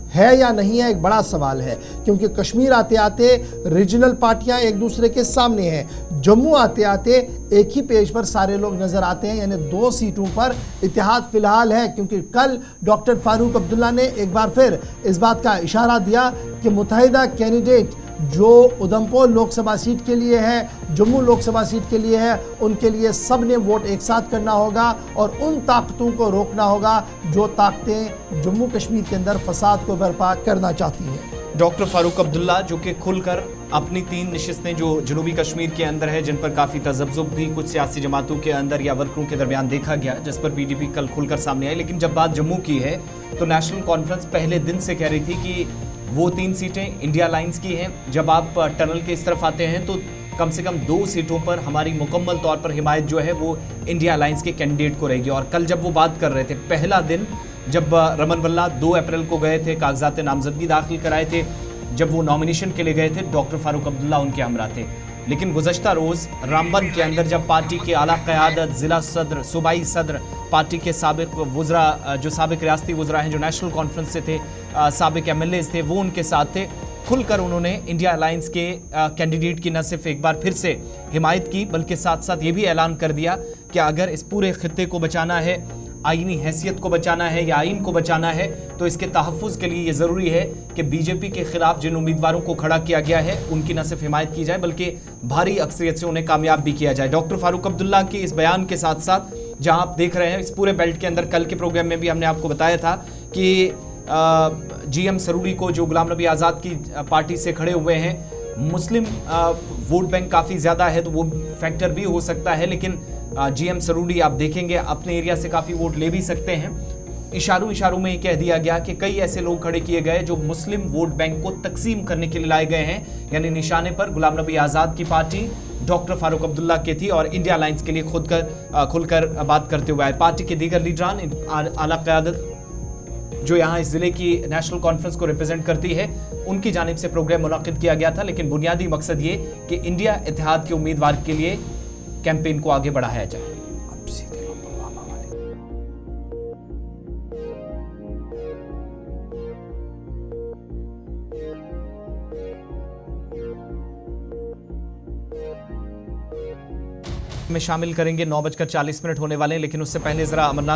है या नहीं है, एक बड़ा सवाल है, क्योंकि कश्मीर आते आते रीजनल पार्टियां एक दूसरे के सामने हैं। जम्मू आते आते एक ही पेज पर सारे लोग नजर आते हैं, यानी 2 सीटों पर इत्तेहाद फिलहाल है। क्योंकि कल डॉक्टर फारूक अब्दुल्ला ने एक बार फिर इस बात का इशारा दिया कि मुत्तहिदा कैंडिडेट जो उधमपुर लोकसभा सीट के लिए है, जम्मू लोकसभा सीट के लिए है, उनके लिए सब ने वोट एक साथ करना होगा और उन ताकतों को रोकना होगा जो ताकतें जम्मू कश्मीर के अंदर फसाद को बर्पा करना चाहती हैं। डॉक्टर फारूक अब्दुल्ला जो कि खुलकर अपनी 3 नशिस्तें जो जनूबी कश्मीर के अंदर है, जिन पर काफ़ी तजब्जुब भी कुछ सियासी जमातों के अंदर या वर्करों के दरमियान देखा गया, जिस पर पीडीपी कल खुलकर सामने आई। लेकिन जब बात जम्मू की है तो नेशनल कॉन्फ्रेंस पहले दिन से कह रही थी कि वो 3 सीटें इंडिया अलायंस की हैं। जब आप टनल के इस तरफ आते हैं तो कम से कम 2 सीटों पर हमारी मुकम्मल तौर पर हिमायत जो है वो इंडिया अलायंस के कैंडिडेट को रहेगी। और कल जब वो बात कर रहे थे, पहला दिन जब रमन वल्ला 2 अप्रैल को गए थे, कागजात नामजदगी दाखिल कराए थे, जब वो नॉमिनेशन के लिए गए थे, डॉक्टर फारूक अब्दुल्ला उनके हमरा थे। लेकिन गुज़श्ता रोज़ रामबन के अंदर जब पार्टी के आला क़यादत, ज़िला सदर, सूबाई सदर, पार्टी के साबिक वुज़रा, जो साबिक रियासती वुज़रा हैं, जो नेशनल कॉन्फ्रेंस से थे, साबिक MLAs थे, वो उनके साथ थे। खुलकर उन्होंने इंडिया अलायंस के कैंडिडेट की न सिर्फ एक बार फिर से हिमायत की, बल्कि साथ साथ ये भी ऐलान कर दिया कि अगर इस पूरे खित्ते को बचाना है, आईनी हैसियत को बचाना है या आइन को बचाना है, तो इसके तहफ़्फ़ुज़ के लिए ये ज़रूरी है कि बीजेपी के खिलाफ जिन उम्मीदवारों को खड़ा किया गया है उनकी न सिर्फ हिमायत की जाए, बल्कि भारी अक्सरियत से उन्हें कामयाब भी किया जाए। डॉक्टर फारूक अब्दुल्ला के इस बयान के साथ साथ जहां आप देख रहे हैं इस पूरे बेल्ट के अंदर, कल के प्रोग्राम में भी हमने आपको बताया था कि GM सरूरी को, जो गुलाम नबी आज़ाद की पार्टी से खड़े हुए हैं, मुस्लिम वोट बैंक काफ़ी ज़्यादा है, तो वो फैक्टर भी हो सकता है। लेकिन GM सरूरी आप देखेंगे अपने एरिया से काफ़ी वोट ले भी सकते हैं। इशारों में ये कह दिया गया कि कई ऐसे लोग खड़े किए गए जो मुस्लिम वोट बैंक को तकसीम करने के लिए लाए गए हैं, यानी निशाने पर गुलाम नबी आज़ाद की पार्टी डॉक्टर फारूक अब्दुल्ला की थी और इंडिया अलायंस के लिए खुलकर बात करते हुए आए। पार्टी के दीगर लीडरान, आला क़यादत जो यहाँ इस ज़िले की नेशनल कॉन्फ्रेंस को रिप्रेजेंट करती है, उनकी जानिब से प्रोग्राम मुनक़िद किया गया था। लेकिन बुनियादी मकसद ये कि इंडिया इत्तेहाद के उम्मीदवार के लिए कैंपेन को आगे बढ़ाया जाए। में शामिल करेंगे 9:40 होने वाले हैं, लेकिन उससे पहले जरा अमरनाथ